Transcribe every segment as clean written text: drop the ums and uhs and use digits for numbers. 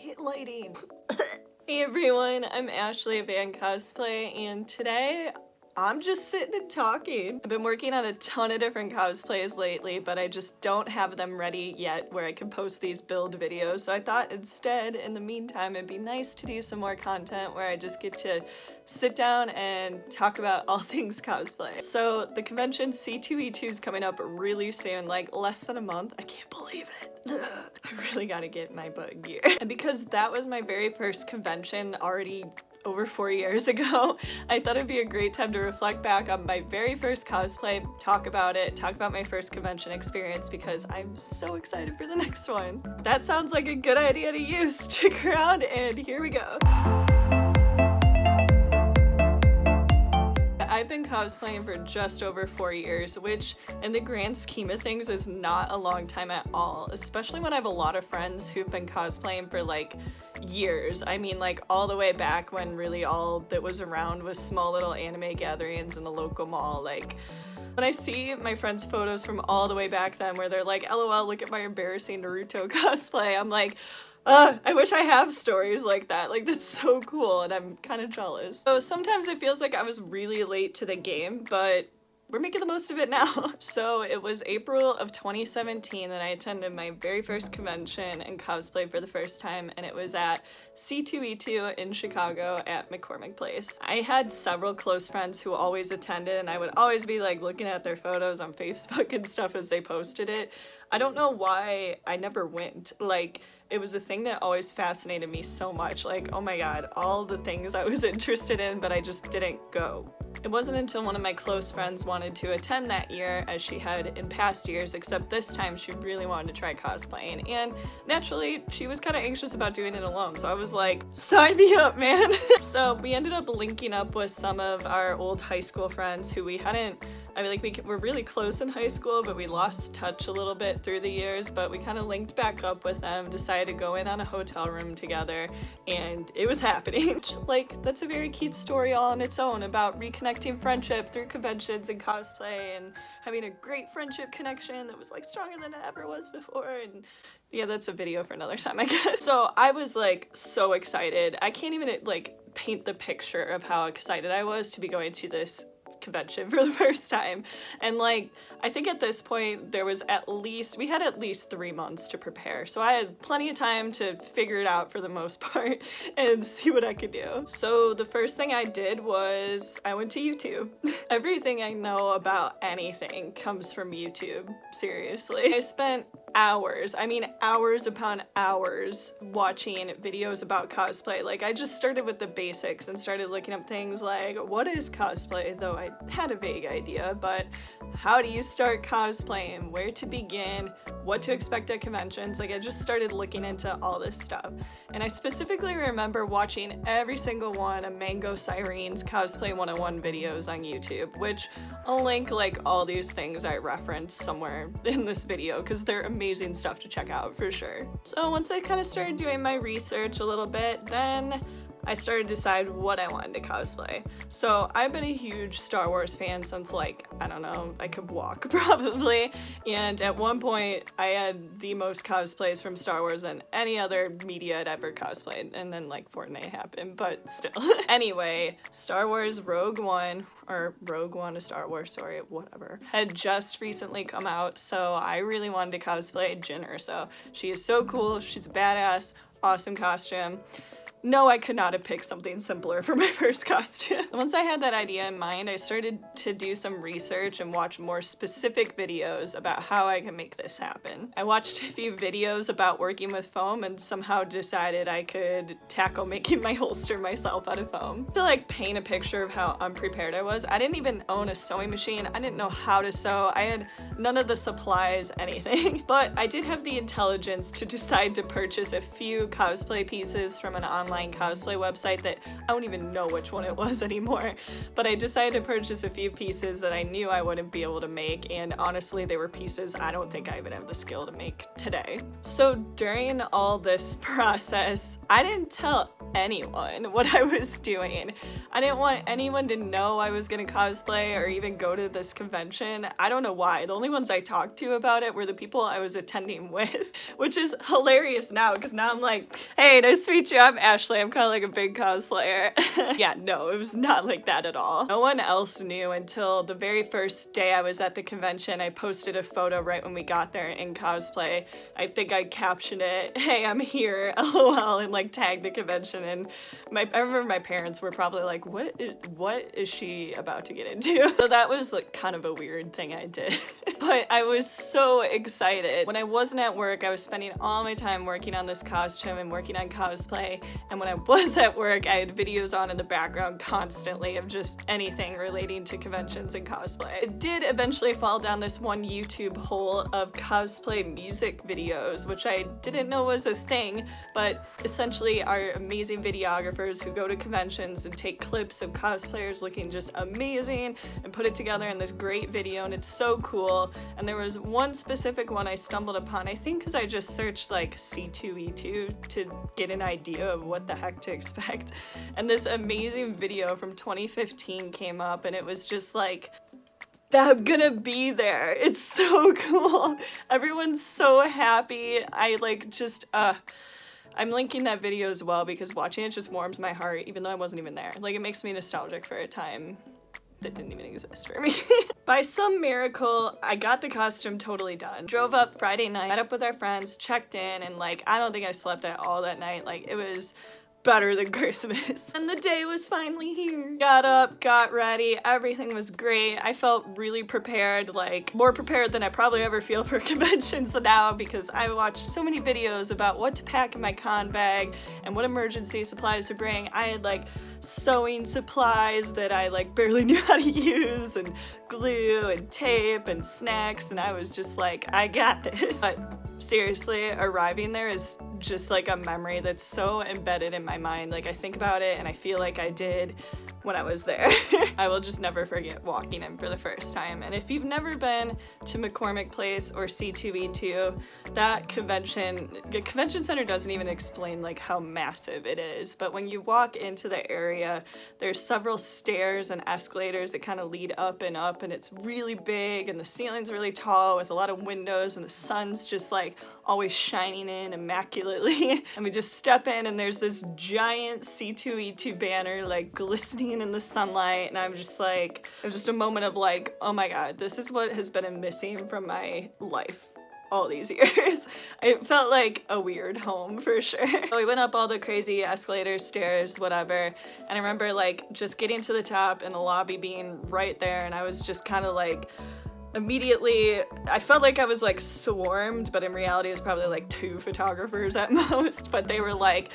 hate lighting. Hey everyone, I'm ashleyandcosplay, and today I'm just sitting and talking. I've been working on a ton of different cosplays lately, but I just don't have them ready yet where I can post these build videos. So I thought instead, in the meantime, it'd be nice to do some more content where I just get to sit down and talk about all things cosplay. So the convention C2E2 is coming up really soon, like less than a month. I can't believe it. I really gotta get my butt in gear. And because that was my very first convention already over 4 years ago, I thought it'd be a great time to reflect back on my very first cosplay, talk about it, talk about my first convention experience because I'm so excited for the next one. That sounds like a good idea to use. Stick around and here we go. I've been cosplaying for just over 4 years, which in the grand scheme of things is not a long time at all, especially when I have a lot of friends who've been cosplaying for like years. I mean, like all the way back when really all that was around was small little anime gatherings in the local mall. Like when I see my friends' photos from all the way back then where they're like, LOL, look at my embarrassing Naruto cosplay, I'm like, I wish I have stories like that. Like, that's so cool, and I'm kind of jealous. So sometimes it feels like I was really late to the game, but we're making the most of it now. So it was April of 2017 that I attended my very first convention and cosplayed for the first time, and it was at C2E2 in Chicago at McCormick Place. I had several close friends who always attended, and I would always be like looking at their photos on Facebook and stuff as they posted it. I don't know why I never went. Like, it was a thing that always fascinated me so much. Like, oh my god, all the things I was interested in, but I just didn't go. It wasn't until one of my close friends wanted to attend that year, as she had in past years, except this time she really wanted to try cosplaying, and naturally she was kind of anxious about doing it alone, so I was like, sign me up, man. So we ended up linking up with some of our old high school friends who we hadn't, I mean, like, we were really close in high school, but we lost touch a little bit through the years, but we kind of linked back up with them, decided to go in on a hotel room together, and it was happening. Like, that's a very cute story all on its own about reconnecting friendship through conventions and cosplay and having a great friendship connection that was like stronger than it ever was before. And yeah, that's a video for another time, I guess. So I was like so excited. I can't even like paint the picture of how excited I was to be going to this convention for the first time. And like, I think at this point we had at least 3 months to prepare, so I had plenty of time to figure it out for the most part and see what I could do. So the first thing I did was I went to YouTube. Everything I know about anything comes from YouTube, seriously. I spent hours, I mean hours upon hours, watching videos about cosplay. Like, I just started with the basics and started looking up things like, what is cosplay? Though I had a vague idea, but how do you start cosplaying? Where to begin? What to expect at conventions? Like, I just started looking into all this stuff. And I specifically remember watching every single one of Mango Sirene's Cosplay 101 videos on YouTube, which I'll link like all these things I referenced somewhere in this video because they're amazing stuff to check out for sure. So once I kind of started doing my research a little bit, then I started to decide what I wanted to cosplay. So I've been a huge Star Wars fan since, like, I don't know, I could walk probably, and at one point I had the most cosplays from Star Wars than any other media I'd ever cosplayed, and then like FORTNITE happened, but still. Anyway, Star Wars Rogue One, or Rogue One, a Star Wars story, whatever, had just recently come out, so I really wanted to cosplay Jyn Erso. She is so cool, she's a badass, awesome costume. No, I could not have picked something simpler for my first costume. Once I had that idea in mind, I started to do some research and watch more specific videos about how I can make this happen. I watched a few videos about working with foam and somehow decided I could tackle making my holster myself out of foam. To like paint a picture of how unprepared I was, I didn't even own a sewing machine. I didn't know how to sew. I had none of the supplies, anything. But I did have the intelligence to decide to purchase a few cosplay pieces from an online online cosplay website that I don't even know which one it was anymore, but I decided to purchase a few pieces that I knew I wouldn't be able to make, and honestly they were pieces I don't think I even have the skill to make today. So during all this process, I didn't tell anyone what I was doing. I didn't want anyone to know I was gonna cosplay or even go to this convention. I don't know why. The only ones I talked to about it were the people I was attending with, which is hilarious now because now I'm like, hey, nice to meet you, I'm Ashley, I'm kind of like a big cosplayer. Yeah, no, it was not like that at all. No one else knew until the very first day I was at the convention. I posted a photo right when we got there in cosplay. I think I captioned it, hey, I'm here, LOL, and like tagged the convention. And I remember my parents were probably like, what is she about to get into? So that was like kind of a weird thing I did. But I was so excited. When I wasn't at work, I was spending all my time working on this costume and working on cosplay. And when I was at work, I had videos on in the background constantly of just anything relating to conventions and cosplay. It did eventually fall down this one YouTube hole of cosplay music videos, which I didn't know was a thing, but essentially are amazing videographers who go to conventions and take clips of cosplayers looking just amazing and put it together in this great video, and it's so cool. And there was one specific one I stumbled upon, I think because I just searched like C2E2 to get an idea of what the heck to expect, and this amazing video from 2015 came up, and it was just like, I'm gonna be there. It's so cool. Everyone's so happy. I like just, I'm linking that video as well because watching it just warms my heart even though I wasn't even there. Like, it makes me nostalgic for a time that didn't even exist for me. By some miracle, I got the costume totally done. Drove up Friday night, met up with our friends, checked in, and like, I don't think I slept at all that night. Like, it was better than Christmas. And the day was finally here. Got up, got ready, everything was great. I felt really prepared, like more prepared than I probably ever feel for conventions now, because I watched so many videos about what to pack in my con bag and what emergency supplies to bring. I had like sewing supplies that I like barely knew how to use, and glue and tape and snacks, and I was just like, I got this. But seriously, arriving there is just like a memory that's so embedded in my mind. Like, I think about it and I feel like I did when I was there. I will just never forget walking in for the first time. And if you've never been to McCormick Place or C2E2, that the convention center doesn't even explain like how massive it is. But when you walk into the area, there's several stairs and escalators that kind of lead up, and it's really big, and the ceiling's really tall with a lot of windows, and the sun's just like always shining in immaculately. And we just step in and there's this giant C2E2 banner like glistening in the sunlight, and I'm just like, it was just a moment of like, oh my god, this is what has been missing from my life all these years. It felt like a weird home for sure. So we went up all the crazy escalators, stairs, whatever, and I remember like just getting to the top and the lobby being right there, and I was just kind of like, immediately, I felt like I was like swarmed, but in reality it was probably like 2 photographers at most, but they were like,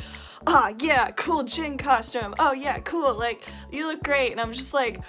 oh yeah, cool Jin costume, oh yeah, cool, like, you look great, and I'm just like,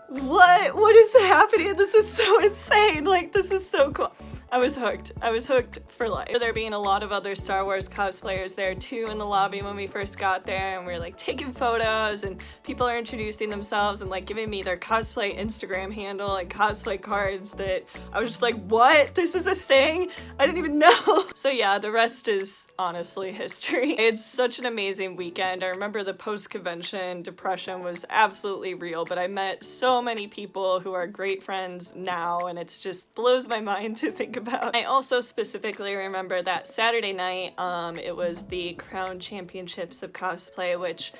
what is happening? This is so insane, like, this is so cool. I was hooked for life. There being a lot of other Star Wars cosplayers there too in the lobby when we first got there, and we were like taking photos, and people are introducing themselves and like giving me their cosplay Instagram handle and cosplay cards that I was just like, what? This is a thing? I didn't even know. So yeah, the rest is honestly history. It's such an amazing weekend. I remember the post-convention depression was absolutely real, but I met so many people who are great friends now, and it's just blows my mind to think about. I also specifically remember that Saturday night, it was the Crown Championships of Cosplay, which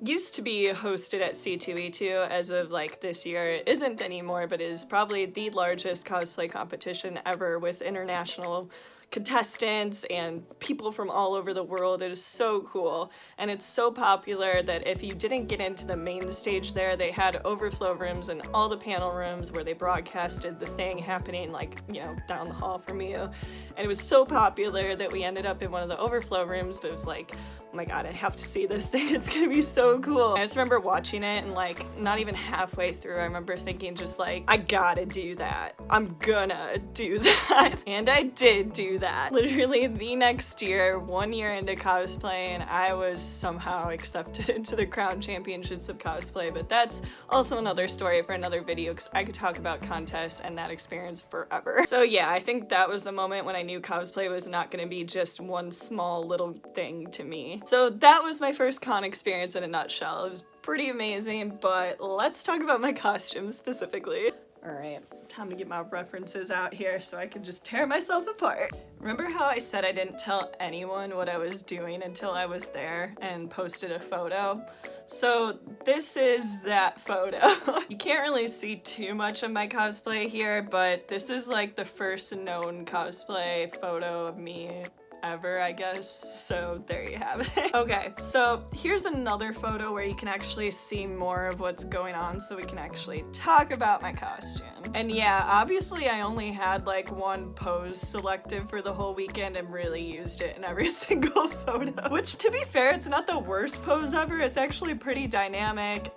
used to be hosted at C2E2 as of like this year. It isn't anymore, but is probably the largest cosplay competition ever with international contestants and people from all over the world. It is so cool, and it's so popular that if you didn't get into the main stage there, they had overflow rooms and all the panel rooms where they broadcasted the thing happening like, you know, down the hall from you. And it was so popular that we ended up in one of the overflow rooms, but it was like, oh my god, I have to see this thing, it's gonna be so cool. I just remember watching it, and like not even halfway through I remember thinking just like, I gotta do that, I'm gonna do that. And I did do do that. Literally the next year, 1 year into cosplaying, I was somehow accepted into the Crown Championships of Cosplay, but that's also another story for another video because I could talk about contests and that experience forever. So yeah, I think that was the moment when I knew cosplay was not going to be just one small little thing to me. So that was my first con experience in a nutshell. It was pretty amazing, but let's talk about my costume specifically. Alright, time to get my references out here so I can just tear myself apart. Remember how I said I didn't tell anyone what I was doing until I was there and posted a photo? So this is that photo. You can't really see too much of my cosplay here, but this is like the first known cosplay photo of me ever, I guess. So there you have it. Okay, so here's another photo where you can actually see more of what's going on so we can actually talk about my costume. And yeah, obviously I only had like one pose selected for the whole weekend and really used it in every single photo. Which, to be fair, it's not the worst pose ever. It's actually pretty dynamic.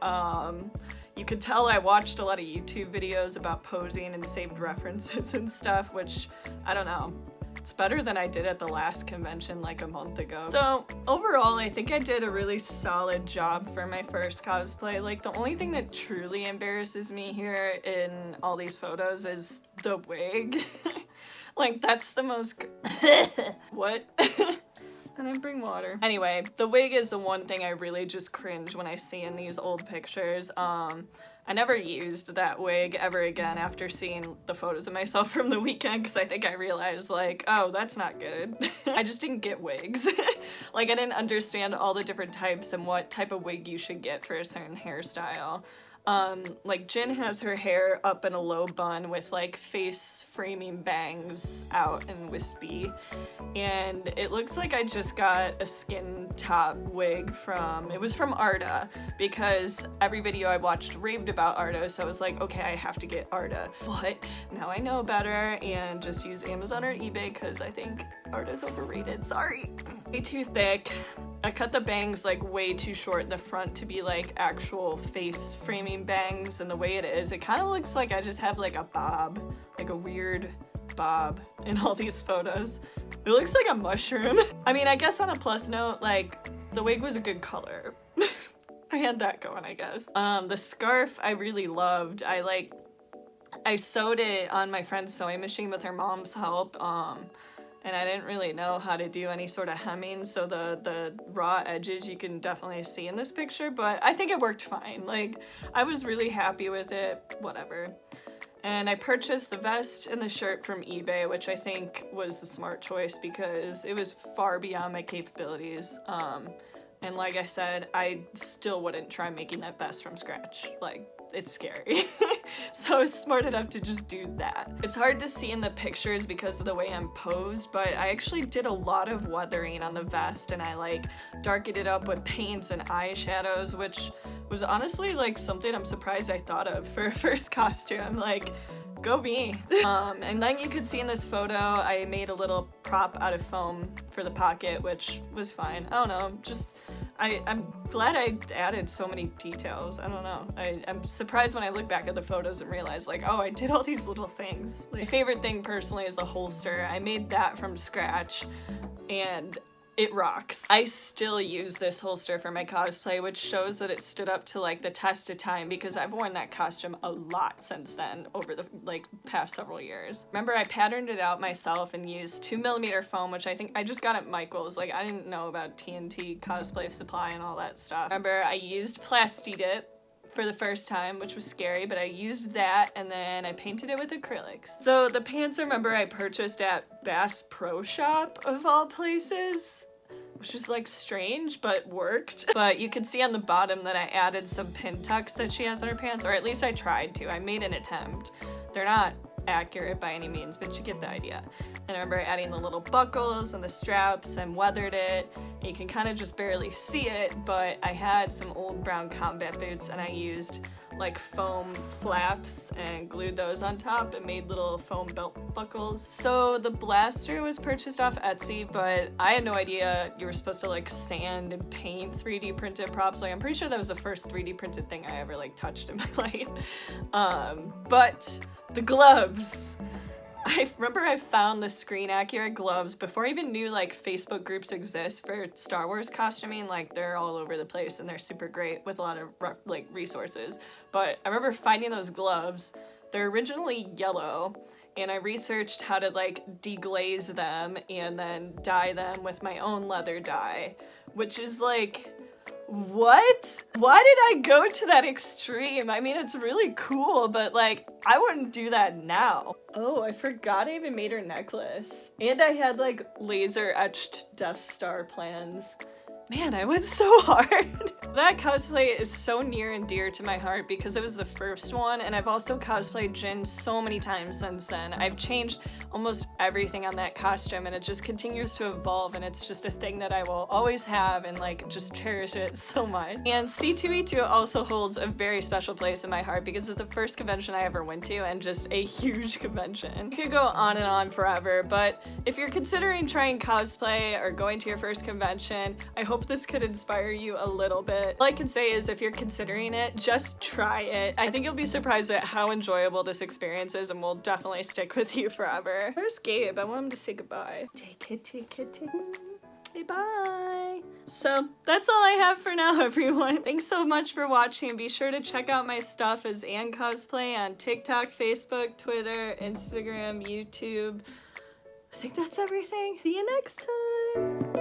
You could tell I watched a lot of YouTube videos about posing and saved references and stuff, which, I don't know. It's better than I did at the last convention like a month ago. So overall, I think I did a really solid job for my first cosplay. Like, the only thing that truly embarrasses me here in all these photos is the wig. Like, that's the most what? I didn't bring water. Anyway, the wig is the one thing I really just cringe when I see in these old pictures. I never used that wig ever again after seeing the photos of myself from the weekend because I think I realized, like, oh, that's not good. I just didn't get wigs. Like, I didn't understand all the different types and what type of wig you should get for a certain hairstyle. Like, Jin has her hair up in a low bun with like face framing bangs out and wispy, and it looks like I just got a skin top wig from, it was from Arda, because every video I watched raved about Arda, so I was like, okay, I have to get Arda. But now I know better and just use Amazon or eBay because I think Arda's overrated. Sorry. Way too thick. I cut the bangs like way too short in the front to be like actual face framing bangs, and the way it is, it kind of looks like I just have like a bob, like a weird bob in all these photos. It looks like a mushroom. I mean, I guess on a plus note, like, the wig was a good color. I had that going, I guess. The scarf I really loved. I sewed it on my friend's sewing machine with her mom's help. And I didn't really know how to do any sort of hemming, so the raw edges you can definitely see in this picture, but I think it worked fine. Like, I was really happy with it, whatever. And I purchased the vest and the shirt from eBay, which I think was the smart choice because it was far beyond my capabilities. And like I said, I still wouldn't try making that vest from scratch. Like, it's scary. So I was smart enough to just do that. It's hard to see in the pictures because of the way I'm posed, but I actually did a lot of weathering on the vest, and I like darkened it up with paints and eyeshadows, which was honestly like something I'm surprised I thought of for a first costume. Like, go me. And then you could see in this photo, I made a little prop out of foam for the pocket, which was fine. I don't know, just, I'm glad I added so many details. I don't know. I'm surprised when I look back at the photos and realize, like, oh, I did all these little things. My favorite thing personally is the holster. I made that from scratch, and it rocks. I still use this holster for my cosplay, which shows that it stood up to like the test of time because I've worn that costume a lot since then over the like past several years. Remember, I patterned it out myself and used 2mm foam, which I think I just got at Michael's. Like, I didn't know about TNT cosplay supply and all that stuff. Remember, I used Plasti Dip for the first time, which was scary, but I used that and then I painted it with acrylics. So the pants, I remember I purchased at Bass Pro Shop of all places, which is like strange, but worked. But you can see on the bottom that I added some pin tucks that she has on her pants, or at least I tried to. I made an attempt. They're not accurate by any means, but you get the idea. And I remember adding the little buckles and the straps and weathered it. And you can kind of just barely see it, but I had some old brown combat boots and I used like foam flaps and glued those on top and made little foam belt buckles. So the blaster was purchased off Etsy, but I had no idea you were supposed to like sand and paint 3D printed props. Like, I'm pretty sure that was the first 3D printed thing I ever like touched in my life. But the gloves, I remember I found the screen accurate gloves before I even knew like Facebook groups exist for Star Wars costuming. Like they're all over the place and they're super great with a lot of like resources. But I remember finding those gloves. They're originally yellow, and I researched how to like deglaze them and then dye them with my own leather dye, which is like, what? Why did I go to that extreme? I mean, it's really cool, but like, I wouldn't do that now. Oh, I forgot I even made her necklace. And I had like laser etched Death Star plans. Man, I went so hard. That cosplay is so near and dear to my heart because it was the first one, and I've also cosplayed Jin so many times since then. I've changed almost everything on that costume, and it just continues to evolve, and it's just a thing that I will always have and like just cherish it so much. And C2E2 also holds a very special place in my heart because it's the first convention I ever went to, and just a huge convention. You could go on and on forever, but if you're considering trying cosplay or going to your first convention, I hope this could inspire you a little bit. All I can say is if you're considering it, just try it. I think you'll be surprised at how enjoyable this experience is and will definitely stick with you forever. Where's Gabe? I want him to say goodbye. Take it. Say bye. So that's all I have for now, everyone. Thanks so much for watching. Be sure to check out my stuff as @cosplay on TikTok, Facebook, Twitter, Instagram, YouTube. I think that's everything. See you next time.